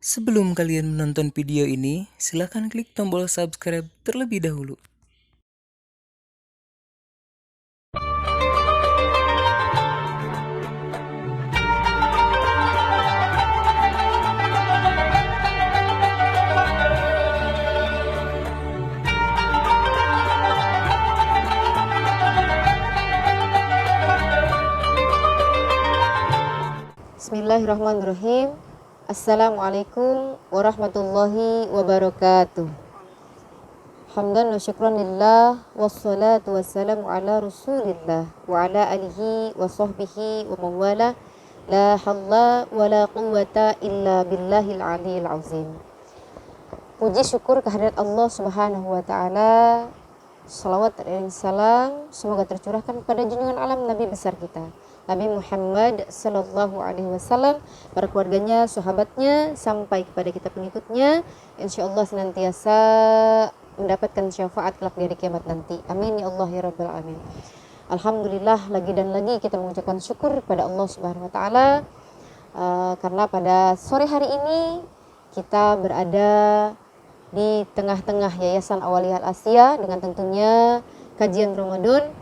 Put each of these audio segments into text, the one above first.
Sebelum kalian menonton video ini, silakan klik tombol subscribe terlebih dahulu. Bismillahirrahmanirrahim. Assalamualaikum warahmatullahi wabarakatuh. Hamdan wa syukran lillah, wassalatu wassalamu ala rasulillah wa ala alihi wa sahbihi wa mawala. La halla wa la quwwata illa billahil aliyil azim. Puji syukur kehadirat Allah subhanahu wa ta'ala. Salawat dan salam semoga tercurahkan pada junjungan alam Nabi besar kita, Nabi Muhammad sallallahu alaihi wasallam, para keluarganya, sahabatnya, sampai kepada kita pengikutnya, insyaallah senantiasa mendapatkan syafaat kelak di hari kiamat nanti. Amin ya Allah ya rabbal alamin. Alhamdulillah, lagi dan lagi kita mengucapkan syukur kepada Allah Subhanahu wa taala karena pada sore hari ini kita berada di tengah-tengah Yayasan Awaliyah Al-Asiyah dengan tentunya kajian Ramadan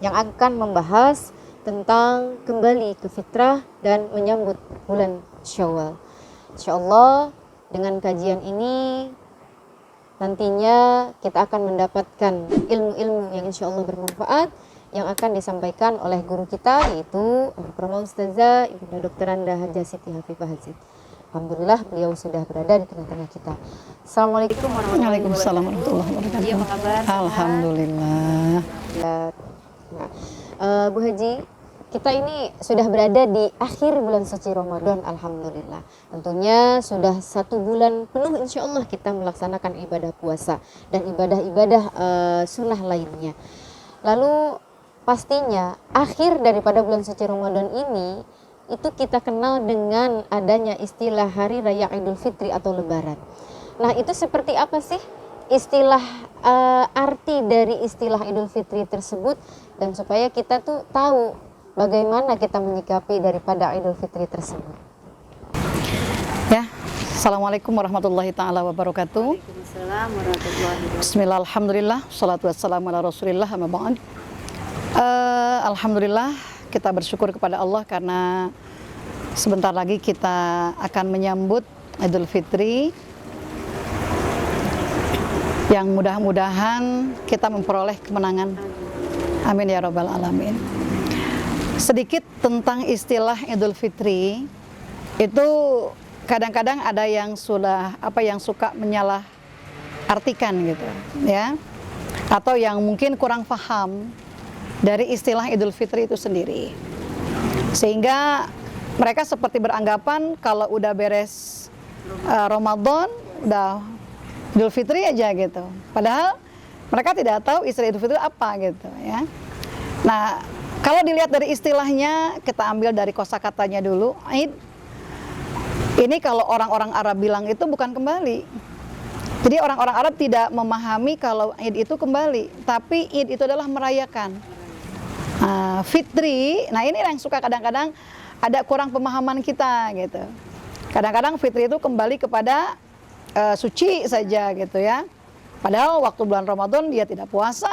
yang akan membahas tentang kembali ke fitrah dan menyambut bulan Syawal. Insyaallah dengan kajian ini nantinya kita akan mendapatkan ilmu-ilmu yang insyaallah bermanfaat yang akan disampaikan oleh guru kita, yaitu Al-Mukarramah Ustazah Ibunda Dr. Anda Hajah Siti Hafifah Hazid. Alhamdulillah beliau sudah berada di tengah-tengah kita. Assalamualaikum warahmatullahi wabarakatuh. Apa kabar? Alhamdulillah. Nah, Bu Haji, kita ini sudah berada di akhir bulan suci Ramadan, alhamdulillah. Tentunya sudah 1 bulan penuh insya Allah kita melaksanakan ibadah puasa dan ibadah-ibadah sunnah lainnya. Lalu pastinya akhir daripada bulan suci Ramadan ini itu kita kenal dengan adanya istilah Hari Raya Idul Fitri atau Lebaran. Nah, itu seperti apa sih istilah arti dari istilah Idul Fitri tersebut, dan supaya kita tuh tahu bagaimana kita menyikapi daripada Idul Fitri tersebut. Ya, Assalamualaikum warahmatullahi taala wabarakatuh. Waalaikumsalam warahmatullahi wabarakatuh. Bismillah, alhamdulillah, salatu wassalamu ala rasulillah, amma ba'd. Alhamdulillah, kita bersyukur kepada Allah karena sebentar lagi kita akan menyambut Idul Fitri yang mudah-mudahan kita memperoleh kemenangan. Amin ya rabbal alamin. Sedikit tentang istilah Idul Fitri, itu kadang-kadang ada yang suka menyalah artikan gitu ya, atau yang mungkin kurang paham dari istilah Idul Fitri itu sendiri, sehingga mereka seperti beranggapan kalau udah beres Ramadan udah Idul Fitri aja gitu, padahal mereka tidak tahu istilah Idul Fitri apa gitu ya. Nah, kalau dilihat dari istilahnya, kita ambil dari kosakatanya dulu. Id ini kalau orang-orang Arab bilang itu bukan kembali. Jadi orang-orang Arab tidak memahami kalau Id itu kembali, tapi Id itu adalah merayakan. Fitri, nah ini yang suka kadang-kadang ada kurang pemahaman kita gitu. Kadang-kadang Fitri itu kembali kepada suci saja gitu ya. Padahal waktu bulan Ramadan dia tidak puasa.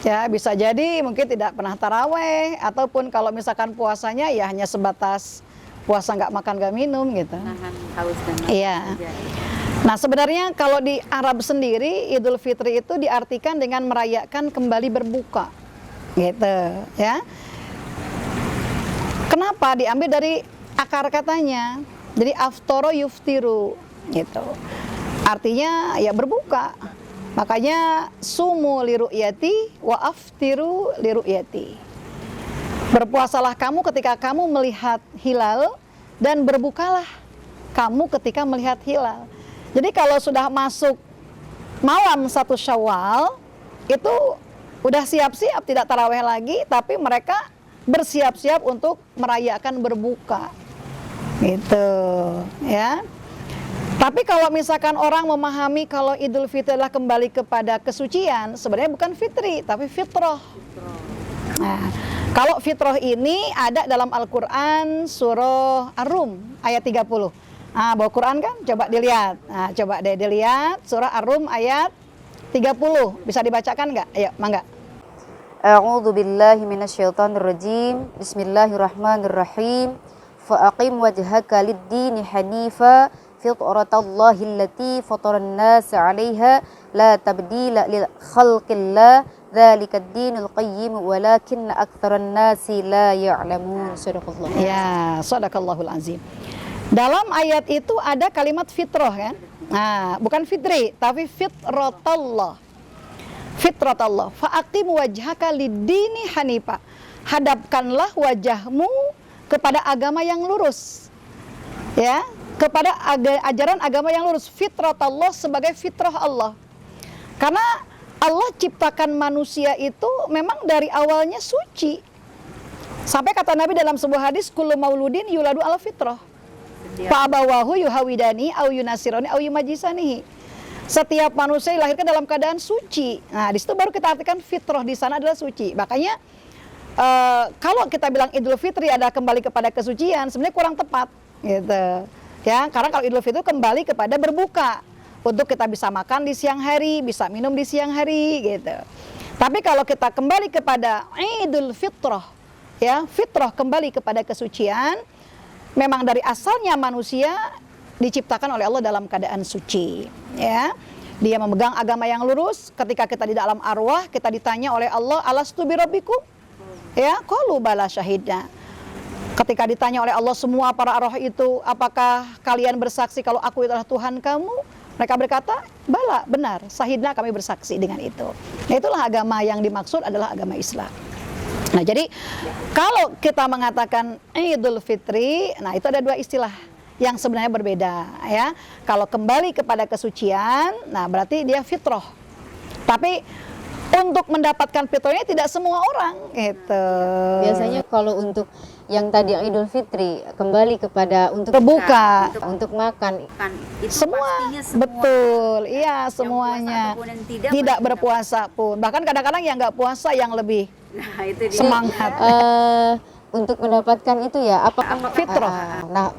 Ya, bisa jadi mungkin tidak pernah taraweh, ataupun kalau misalkan puasanya ya hanya sebatas puasa nggak makan nggak minum gitu. Nahan haus dan lapar. Iya. Nah, sebenarnya kalau di Arab sendiri Idul Fitri itu diartikan dengan merayakan kembali berbuka. Gitu, ya. Kenapa? Diambil dari akar katanya. Jadi aftara yuftiru gitu. Artinya ya berbuka. Makanya sumu liru'yati wa aftiru liru'yati. Berpuasalah kamu ketika kamu melihat hilal, dan berbukalah kamu ketika melihat hilal. Jadi kalau sudah masuk malam 1 Syawal, itu udah siap-siap tidak taraweh lagi, tapi mereka bersiap-siap untuk merayakan berbuka. Gitu, ya. Tapi kalau misalkan orang memahami kalau Idul Fitri adalah kembali kepada kesucian, sebenarnya bukan fitri, tapi fitrah. Nah, kalau fitrah ini ada dalam Al-Quran surah Ar-Rum ayat 30. Bawa Quran kan? Coba dilihat. Nah, coba deh dilihat surah Ar-Rum ayat 30. Bisa dibacakan nggak? Ayo, mangga. A'udzu billahi minasyaitonir rajim. Bismillahirrahmanirrahim. Fa'aqim wajhaka lid-dini hanifa fitratallahi allati fataran nasa 'alaiha la tabdila lil khalqillah dzalikad dinul qayyim walakinna aktsaran nasi la ya'lamun. Sadaqallah. Ya, sadaqallahul azim. Dalam ayat itu ada kalimat fitrah kan? Nah, bukan fitri, tapi fitratallah. Fitratallah. Fa'aqim wajhaka lid-dini hanifa. Hadapkanlah wajahmu kepada agama yang lurus. Ya, kepada ajaran agama yang lurus. Fitratallah sebagai fitrah Allah. Karena Allah ciptakan manusia itu memang dari awalnya suci. Sampai kata Nabi dalam sebuah hadis, kullu mauludin yuladu ala fitrah. Fa'abawahu yuhawidani au yunasirani au yumajisanihi. Setiap manusia dilahirkan dalam keadaan suci. Nah, di situ baru kita artikan fitrah di sana adalah suci. Makanya kalau kita bilang Idul Fitri adalah kembali kepada kesucian, sebenarnya kurang tepat, gitu. Ya, karena kalau Idul Fitri kembali kepada berbuka, untuk kita bisa makan di siang hari, bisa minum di siang hari, gitu. Tapi kalau kita kembali kepada Idul Fitrah, ya, fitrah kembali kepada kesucian, memang dari asalnya manusia diciptakan oleh Allah dalam keadaan suci, ya. Dia memegang agama yang lurus. Ketika kita di dalam arwah, kita ditanya oleh Allah, alastu birabbikum? Ya, qalu bala syahidna. Ketika ditanya oleh Allah semua para arwah itu, apakah kalian bersaksi kalau aku adalah Tuhan kamu? Mereka berkata, bala, benar, syahidna, kami bersaksi dengan itu. Nah, itulah agama yang dimaksud adalah agama Islam. Nah, jadi kalau kita mengatakan Idul Fitri, nah itu ada dua istilah yang sebenarnya berbeda, ya. Kalau kembali kepada kesucian, nah berarti dia fitrah. Tapi untuk mendapatkan fitrahnya tidak semua orang, gitu. Biasanya kalau untuk yang tadi Idul Fitri kembali kepada untuk Terbuka, untuk makan Itu semua, pastinya semua betul, iya yang semuanya. puasa ataupun yang tidak Tidak pasti berpuasa pun, bahkan kadang-kadang yang nggak puasa yang lebih Nah, itu dia. semangat. untuk mendapatkan itu ya apakah Fitrah. nah,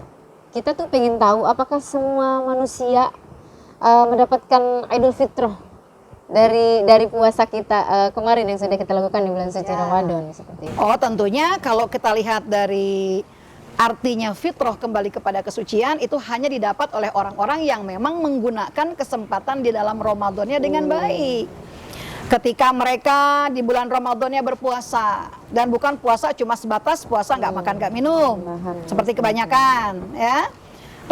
kita tuh pengen tahu apakah semua manusia mendapatkan Idul Fitrah dari puasa kita kemarin yang sudah kita lakukan di bulan suci Ramadan seperti itu. Oh, tentunya kalau kita lihat dari artinya fitrah kembali kepada kesucian itu hanya didapat oleh orang-orang yang memang menggunakan kesempatan di dalam Ramadannya dengan baik. Ketika mereka di bulan Ramadannya berpuasa, dan bukan puasa cuma sebatas puasa nggak makan nggak minum seperti kebanyakan, ya,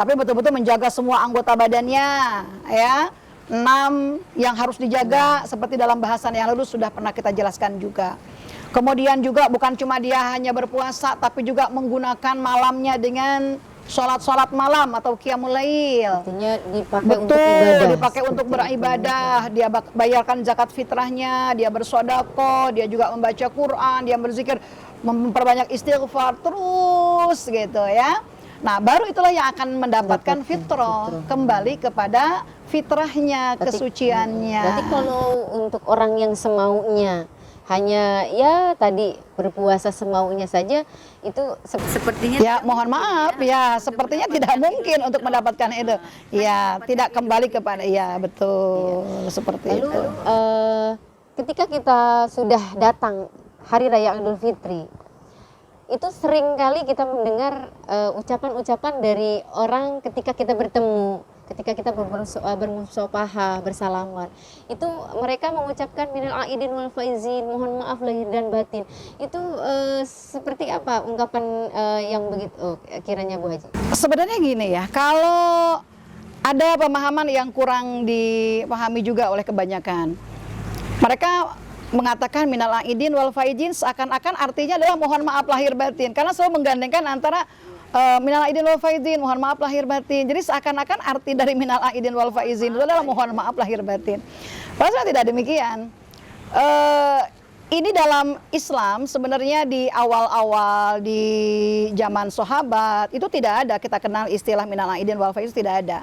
tapi betul-betul menjaga semua anggota badannya, ya. 6 yang harus dijaga seperti dalam bahasan yang lalu sudah pernah kita jelaskan juga. Kemudian juga bukan cuma dia hanya berpuasa, tapi juga menggunakan malamnya dengan sholat malam atau qiyamul lail. Artinya dipakai Betul, untuk ibadah. dipakai untuk beribadah. Dia bayarkan zakat fitrahnya, dia bersedekah, dia juga membaca Quran, dia berzikir, memperbanyak istighfar terus, gitu ya. Nah, baru itulah yang akan mendapatkan fitrah, kembali kepada fitrahnya, kesuciannya. Berarti kalau untuk orang yang semaunya hanya ya tadi berpuasa semaunya saja itu Sepertinya Ya, mohon maaf ya, sepertinya tidak mungkin untuk mendapatkan itu. Ya, tidak kembali kepada, ya betul, seperti lalu itu. ketika kita sudah datang hari raya Idul Fitri, itu sering kali kita mendengar ucapan-ucapan dari orang ketika kita bertemu, ketika kita bermusyafaah, bersalaman, itu mereka mengucapkan minal aidin wal faizin, mohon maaf lahir dan batin. Itu seperti apa ungkapan yang begitu kiranya Bu Haji? Sebenarnya gini ya, kalau ada pemahaman yang kurang dipahami juga oleh kebanyakan, mereka mengatakan minal aidin wal faizin seakan-akan artinya adalah mohon maaf lahir batin, karena selalu menggandengkan antara minal aidin wal faizin, mohon maaf lahir batin. Jadi seakan-akan arti dari minal aidin wal faizin itu adalah mohon maaf lahir batin. Padahal tidak demikian. Ini dalam Islam sebenarnya di awal-awal di zaman sahabat itu tidak ada kita kenal istilah minal aidin wal faizin, tidak ada.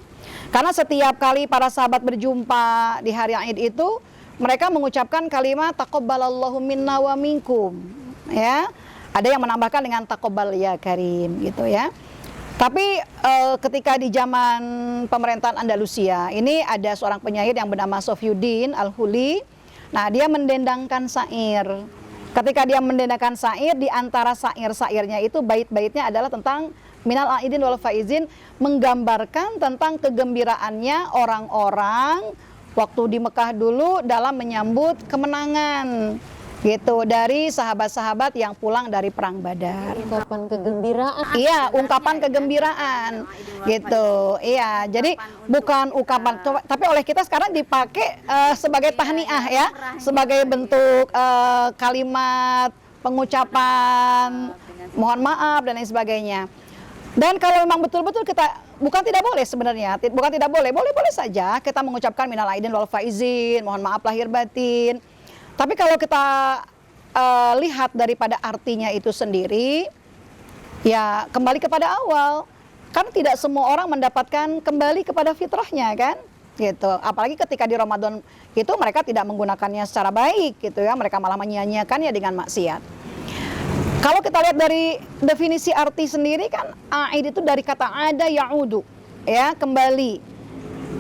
Karena setiap kali para sahabat berjumpa di hari Id itu mereka mengucapkan kalimat taqabbalallahu minna wa minkum, ya. Ada yang menambahkan dengan taqabbal ya karim, gitu ya. Tapi ketika di zaman pemerintahan Andalusia, ini ada seorang penyair yang bernama Sofyuddin Al-Huli. Nah, dia mendendangkan syair. Ketika dia mendendangkan syair, di antara syair-syairnya itu bait-baitnya adalah tentang minal aidin wal faizin, menggambarkan tentang kegembiraannya orang-orang waktu di Mekah dulu dalam menyambut kemenangan gitu dari sahabat-sahabat yang pulang dari perang Badar. Ungkapan kegembiraan. Iya, ungkapan kegembiraan gitu. Iya, jadi bukan ungkapan, tapi oleh kita sekarang dipakai sebagai tahniah ya, sebagai bentuk kalimat pengucapan mohon maaf dan lain sebagainya. Dan kalau memang betul-betul kita bukan tidak boleh sebenarnya, bukan tidak boleh, boleh-boleh saja kita mengucapkan minal aidin wal faizin, mohon maaf lahir batin. Tapi kalau kita lihat daripada artinya itu sendiri, ya kembali kepada awal. Kan tidak semua orang mendapatkan kembali kepada fitrahnya kan, gitu. Apalagi ketika di Ramadan itu mereka tidak menggunakannya secara baik, gitu ya. Mereka malah menyia-nyiakannya dengan maksiat. Kalau kita lihat dari definisi arti sendiri kan, aid itu dari kata ada ya'udu, ya kembali.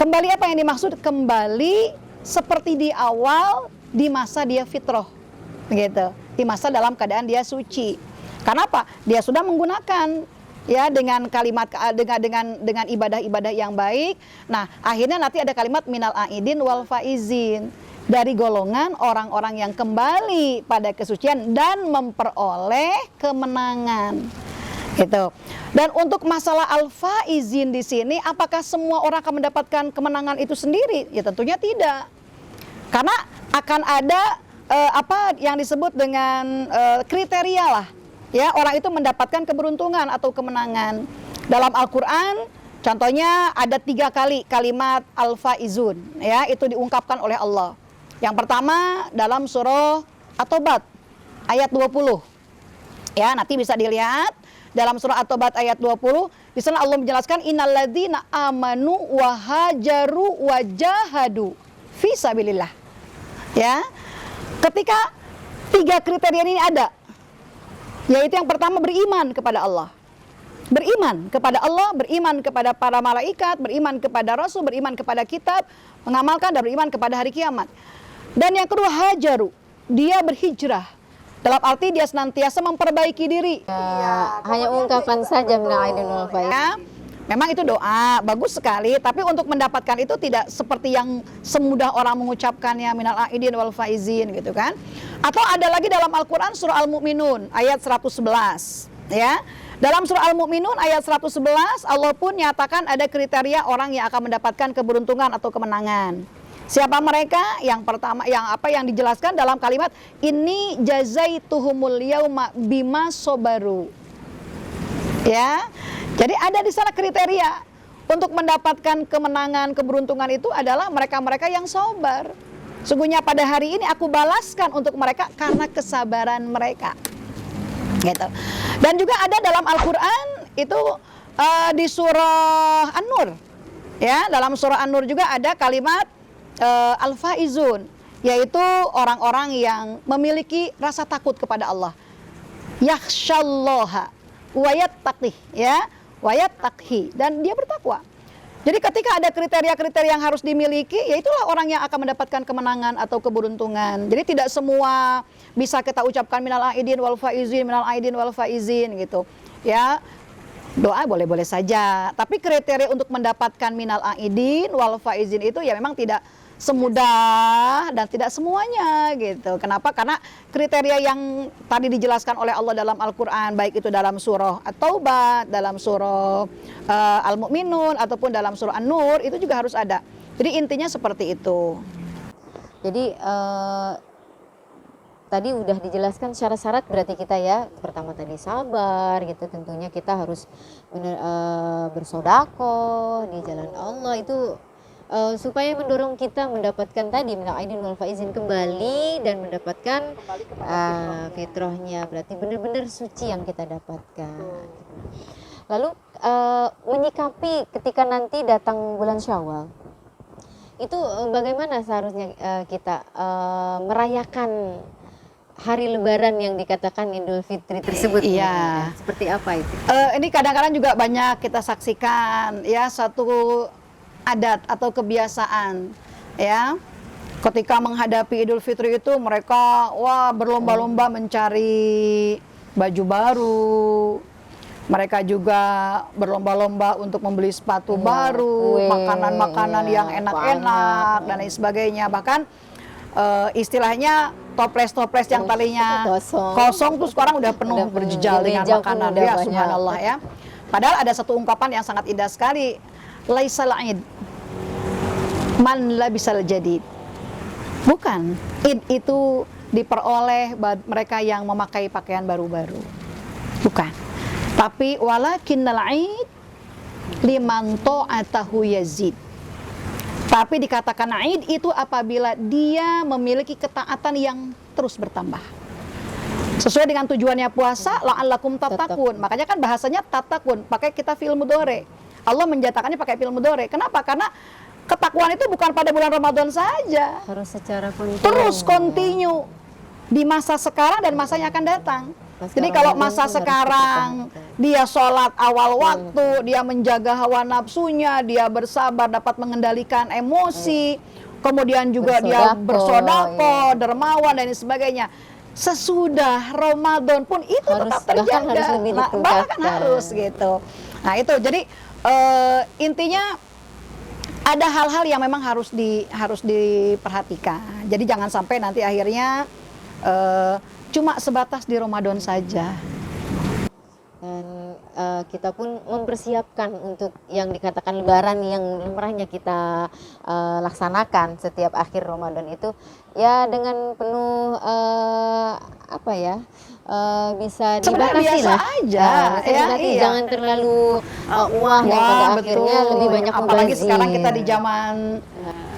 Kembali apa yang dimaksud? Kembali seperti di awal, di masa dia fitrah, gitu, di masa dalam keadaan dia suci. Kenapa? Dia sudah menggunakan ya dengan kalimat dengan ibadah-ibadah yang baik. Nah, akhirnya nanti ada kalimat minal aidin wal faizin, dari golongan orang-orang yang kembali pada kesucian dan memperoleh kemenangan. Gitu. Dan untuk masalah al-faizin di sini, apakah semua orang akan mendapatkan kemenangan itu sendiri? Ya tentunya tidak. Karena akan ada apa yang disebut dengan kriteria lah, ya orang itu mendapatkan keberuntungan atau kemenangan. Dalam Al-Quran, contohnya ada 3 kali kalimat al-faizun, ya itu diungkapkan oleh Allah. Yang pertama dalam surah At-Taubah ayat 20, ya nanti bisa dilihat dalam surah At-Taubah ayat 20. Di sana Allah menjelaskan innalladzina amanu wa hajaru wa jahadu fi sabilillah. Ya, ketika 3 kriteria ini ada, yaitu yang pertama beriman kepada Allah, beriman kepada Allah, beriman kepada para malaikat, beriman kepada Rasul, beriman kepada kitab, mengamalkan dan beriman kepada hari kiamat. Dan yang kedua hajaru, dia berhijrah, dalam arti dia senantiasa memperbaiki diri. Hanya ungkapan saja minal aidin wal faizin. Ya, memang itu doa, bagus sekali, tapi untuk mendapatkan itu tidak seperti yang semudah orang mengucapkannya minal aidin wal faizin gitu kan. Atau ada lagi dalam Al-Qur'an surah Al-Mu'minun ayat 111, ya. Dalam surah Al-Mu'minun ayat 111 Allah pun nyatakan ada kriteria orang yang akan mendapatkan keberuntungan atau kemenangan. Siapa mereka? Yang pertama yang dijelaskan dalam kalimat ini jazaituhumul yauma bima sobaru. Ya. Jadi ada di sana kriteria untuk mendapatkan kemenangan, keberuntungan itu adalah mereka-mereka yang sabar. Sungguhnya pada hari ini aku balaskan untuk mereka karena kesabaran mereka. Gitu. Dan juga ada dalam Al-Qur'an itu di surah An-Nur. Ya, dalam surah An-Nur juga ada kalimat al-faizun, yaitu orang-orang yang memiliki rasa takut kepada Allah. Yakhsyallaha wa yattaqih, ya. Wayat takhi, dan dia bertakwa. Jadi ketika ada kriteria-kriteria yang harus dimiliki, ya itulah orang yang akan mendapatkan kemenangan atau keberuntungan. Jadi tidak semua bisa kita ucapkan minal aidin wal faizin, minal aidin wal faizin gitu. Ya, doa boleh-boleh saja. Tapi kriteria untuk mendapatkan minal aidin wal faizin itu ya memang tidak semudah dan tidak semuanya gitu. Kenapa? Karena kriteria yang tadi dijelaskan oleh Allah dalam Al-Quran, baik itu dalam surah At-Taubah, dalam surah Al-Mu'minun, ataupun dalam surah An-Nur, itu juga harus ada. Jadi intinya seperti itu. Jadi tadi udah dijelaskan syarat-syarat berarti kita ya, pertama tadi sabar gitu, tentunya kita harus bersedekah di jalan Allah itu supaya mendorong kita mendapatkan tadi minal aidin wal faizin kembali dan mendapatkan fitrahnya, berarti benar-benar suci yang kita dapatkan. Lalu menyikapi ketika nanti datang bulan Syawal itu bagaimana seharusnya kita merayakan hari Lebaran yang dikatakan Idul Fitri tersebut? Iya. Seperti apa itu? Ini kadang-kadang juga banyak kita saksikan ya, satu adat atau kebiasaan ya. Ketika menghadapi Idul Fitri itu mereka berlomba-lomba mencari baju baru. Mereka juga berlomba-lomba untuk membeli sepatu baru, makanan-makanan yang enak-enak dan lain sebagainya. Bahkan istilahnya toples-toples yang talinya kosong tuh sekarang udah penuh berjejal dengan makanan ya, subhanallah ya. Padahal ada satu ungkapan yang sangat indah sekali, laisal id man labisal jadid. Bukan, id itu diperoleh mereka yang memakai pakaian baru-baru. Bukan. Tapi walakinnal id liman ta'atahu yazid. Tapi dikatakan id itu apabila dia memiliki ketaatan yang terus bertambah. Sesuai dengan tujuannya puasa, la'allakum tattaqun. Makanya kan bahasanya tattaqun, pakai kita fi'il mudhari. Allah menjatakannya pakai fi'il mudhari. Kenapa? Karena ketakwaan itu bukan pada bulan Ramadan saja. Harus secara kontinu. Terus kontinu di masa sekarang dan masa yang akan datang. Jadi kalau masa sekarang dia sholat awal waktu, dia menjaga hawa nafsunya, dia bersabar, dapat mengendalikan emosi, kemudian juga dia bersodako, dermawan dan sebagainya. Sesudah Ramadan pun itu tetap terjaga, bahkan harus gitu. Nah itu jadi intinya ada hal-hal yang memang harus diperhatikan. Jadi jangan sampai nanti akhirnya cuma sebatas di Ramadan saja. Dan kita pun mempersiapkan untuk yang dikatakan Lebaran yang lumrahnya kita laksanakan setiap akhir Ramadan itu ya dengan penuh bisa dibatasi lah aja ya, iya. Jangan terlalu wah yang pada akhirnya lebih banyak apalagi sekarang kita di zaman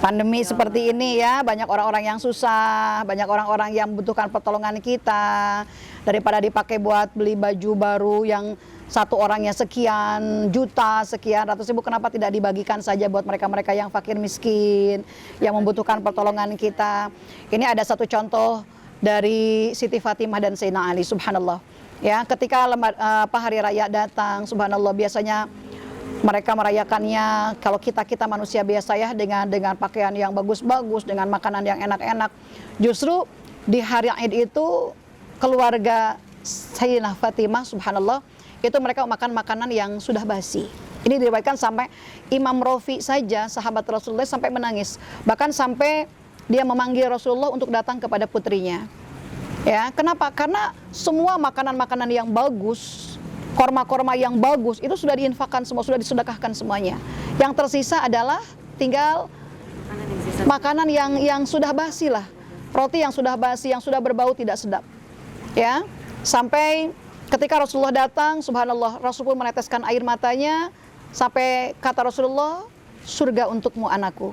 pandemi seperti ini ya, banyak orang-orang yang susah, banyak orang-orang yang membutuhkan pertolongan kita. Daripada dipakai buat beli baju baru yang satu orangnya sekian juta, sekian ratus ribu, kenapa tidak dibagikan saja buat mereka-mereka yang fakir miskin, yang membutuhkan pertolongan kita. Ini ada satu contoh dari Siti Fatimah dan Sayyidina Ali, subhanallah. Ya, ketika hari raya datang, subhanallah, biasanya mereka merayakannya, kalau kita manusia biasa ya, dengan pakaian yang bagus-bagus, dengan makanan yang enak-enak. Justru di hari Id itu keluarga Sayyidina Fatimah, subhanallah, itu mereka makan makanan yang sudah basi. Ini diriwayatkan sampai Imam Rafi saja, sahabat Rasulullah, sampai menangis. Bahkan sampai dia memanggil Rasulullah untuk datang kepada putrinya. Ya, kenapa? Karena semua makanan-makanan yang bagus, korma-korma yang bagus itu sudah diinfakkan semua, sudah disedekahkan semuanya. Yang tersisa adalah tinggal makanan yang sudah basi lah, roti yang sudah basi, yang sudah berbau tidak sedap. Ya, sampai ketika Rasulullah datang, subhanallah, Rasul pun meneteskan air matanya, sampai kata Rasulullah, surga untukmu anakku,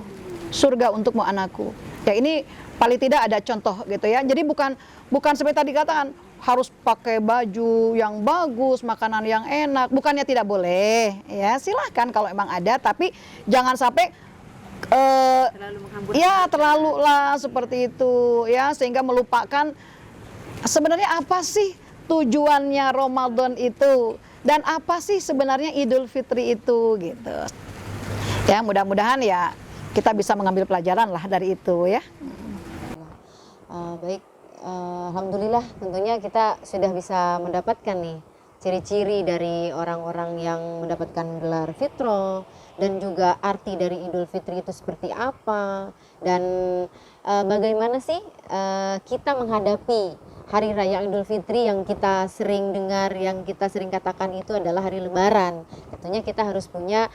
surga untukmu anakku. Ya ini paling tidak ada contoh gitu ya. Jadi bukan seperti tadi katakan harus pakai baju yang bagus, makanan yang enak. Bukannya tidak boleh, ya silahkan kalau emang ada, tapi jangan sampai terlalu lah seperti itu ya, sehingga melupakan sebenarnya apa sih tujuannya Ramadan itu dan apa sih sebenarnya Idul Fitri itu gitu. Ya mudah-mudahan ya kita bisa mengambil pelajaran lah dari itu ya. Baik, alhamdulillah tentunya kita sudah bisa mendapatkan nih ciri-ciri dari orang-orang yang mendapatkan gelar fitrah dan juga arti dari Idul Fitri itu seperti apa dan bagaimana sih kita menghadapi Hari Raya Idul Fitri yang kita sering dengar, yang kita sering katakan itu adalah hari Lebaran. Tentunya kita harus punya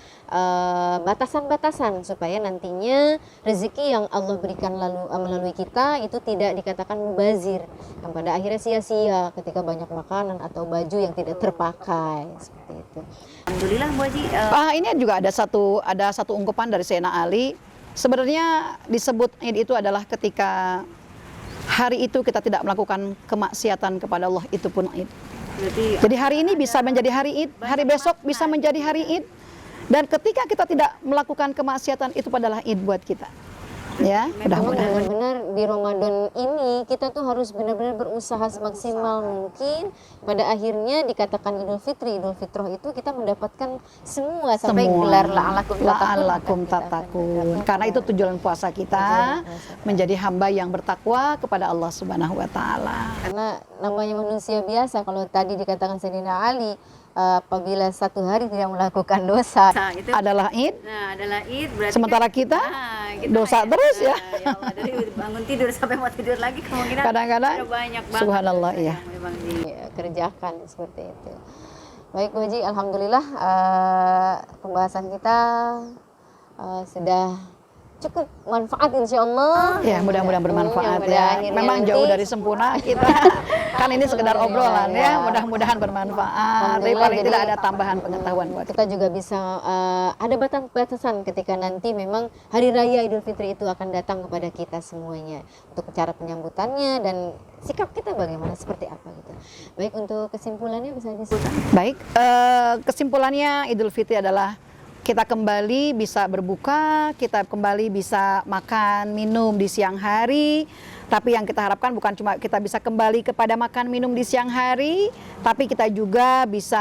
batasan-batasan supaya nantinya rezeki yang Allah berikan melalui kita itu tidak dikatakan mubazir, yang pada akhirnya sia-sia ketika banyak makanan atau baju yang tidak terpakai seperti itu. Alhamdulillah Bu Haji. Ini juga ada satu ungkapan dari Sayyidina Ali. Sebenarnya disebut Id itu adalah ketika hari itu kita tidak melakukan kemaksiatan kepada Allah, itu pun Id. Jadi hari ini bisa menjadi hari Id, hari besok bisa menjadi hari Id. Dan ketika kita tidak melakukan kemaksiatan, itu adalah Id buat kita. Ya, Memang mudah-mudahan. benar-benar di Ramadan ini kita tuh harus benar-benar berusaha semaksimal mungkin. Pada akhirnya dikatakan Idul Fitri, Idul Fitrah itu kita mendapatkan semua sampai gelar la'alakum tatakun. Karena itu tujuan puasa kita, menjadi hamba yang bertakwa kepada Allah Subhanahu wa taala. Karena namanya manusia biasa, kalau tadi dikatakan Sayyidina Ali, apabila satu hari tidak melakukan dosa, Nah, itu Adalah Id, adalah Id berarti sementara kita dosa kayak, terus ya. ya Allah, dari bangun tidur sampai mau tidur lagi kemungkinan Kadang-kadang, ada banyak banget. subhanallah, dosa iya. yang memang kerjakan seperti itu. Baik Bu Haji, alhamdulillah pembahasan kita sudah cukup manfaat insya Allah. Ya, mudah-mudahan bermanfaat Yang pada ya. akhirnya Memang nanti- jauh dari sempurna kita. Kan ini sekedar obrolan ya. Mudah-mudahan bermanfaat. Tapi Alhamdulillah, paling jadi- tidak ada tambahan pengetahuan buat kita. Kita juga bisa ada batasan ketika nanti memang Hari Raya Idul Fitri itu akan datang kepada kita semuanya, untuk cara penyambutannya dan sikap kita bagaimana, seperti apa gitu. Baik, untuk kesimpulannya bisa disebut. Baik, kesimpulannya Idul Fitri adalah kita kembali bisa berbuka, kita kembali bisa makan, minum di siang hari. Tapi yang kita harapkan bukan cuma kita bisa kembali kepada makan, minum di siang hari, tapi kita juga bisa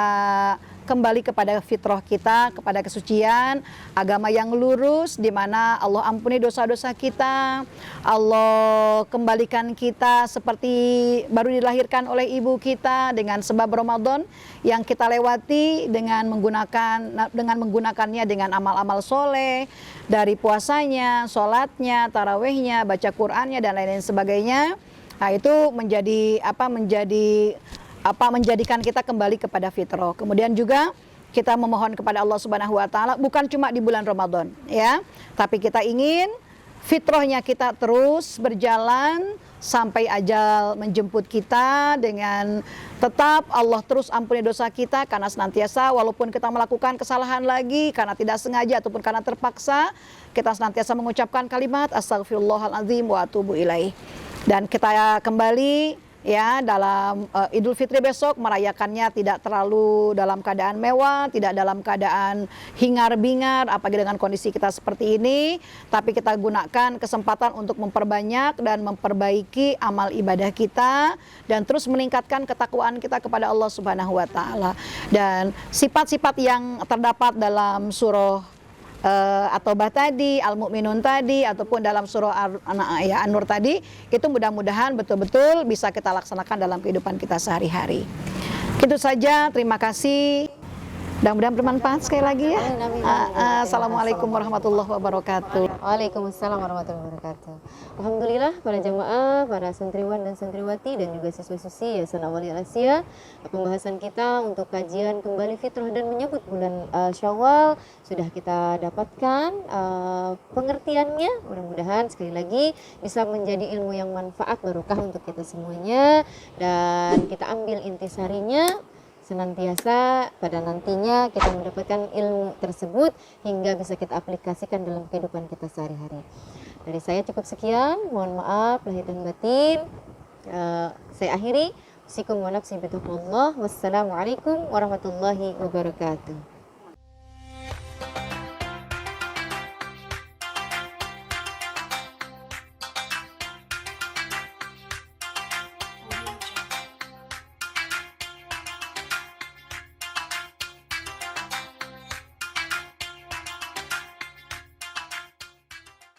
kembali kepada fitrah kita, kepada kesucian, agama yang lurus, di mana Allah ampuni dosa-dosa kita, Allah kembalikan kita seperti baru dilahirkan oleh ibu kita dengan sebab Ramadan yang kita lewati dengan menggunakannya dengan amal-amal soleh, dari puasanya, sholatnya, tarawehnya, baca Qur'annya dan lain-lain sebagainya. Nah, itu menjadikan kita kembali kepada fitrah. Kemudian juga kita memohon kepada Allah Subhanahu wa taala bukan cuma di bulan Ramadan ya, tapi kita ingin fitrahnya kita terus berjalan sampai ajal menjemput kita, dengan tetap Allah terus ampuni dosa kita, karena senantiasa walaupun kita melakukan kesalahan lagi karena tidak sengaja ataupun karena terpaksa, kita senantiasa mengucapkan kalimat astaghfirullahaladzim wa atubu ilaih. Dan kita kembali ya dalam Idul Fitri besok merayakannya tidak terlalu dalam keadaan mewah, tidak dalam keadaan hingar-bingar apalagi dengan kondisi kita seperti ini, tapi kita gunakan kesempatan untuk memperbanyak dan memperbaiki amal ibadah kita dan terus meningkatkan ketakwaan kita kepada Allah Subhanahu wa taala. Dan sifat-sifat yang terdapat dalam surah At-Taubah tadi, Al-Mu'minun tadi, ataupun dalam surah An-Nur tadi, itu mudah-mudahan betul-betul bisa kita laksanakan dalam kehidupan kita sehari-hari. Itu saja, terima kasih. Mudah-mudahan bermanfaat sekali lagi ya. Amin, amin. Assalamualaikum warahmatullahi wabarakatuh. Waalaikumsalam warahmatullahi wabarakatuh. Alhamdulillah para jamaah, para santriwan dan santriwati dan juga siswa-siswi Yayasan Awwaliyah Al-Asyiah, pembahasan kita untuk kajian kembali fitrah dan menyambut bulan Syawal sudah kita dapatkan pengertiannya. Mudah-mudahan sekali lagi bisa menjadi ilmu yang manfaat barokah untuk kita semuanya, dan kita ambil intisarinya senantiasa pada nantinya kita mendapatkan ilmu tersebut hingga bisa kita aplikasikan dalam kehidupan kita sehari-hari. Dari saya cukup sekian, mohon maaf lahir dan batin. Saya akhiri. Wassalamualaikum warahmatullahi wabarakatuh.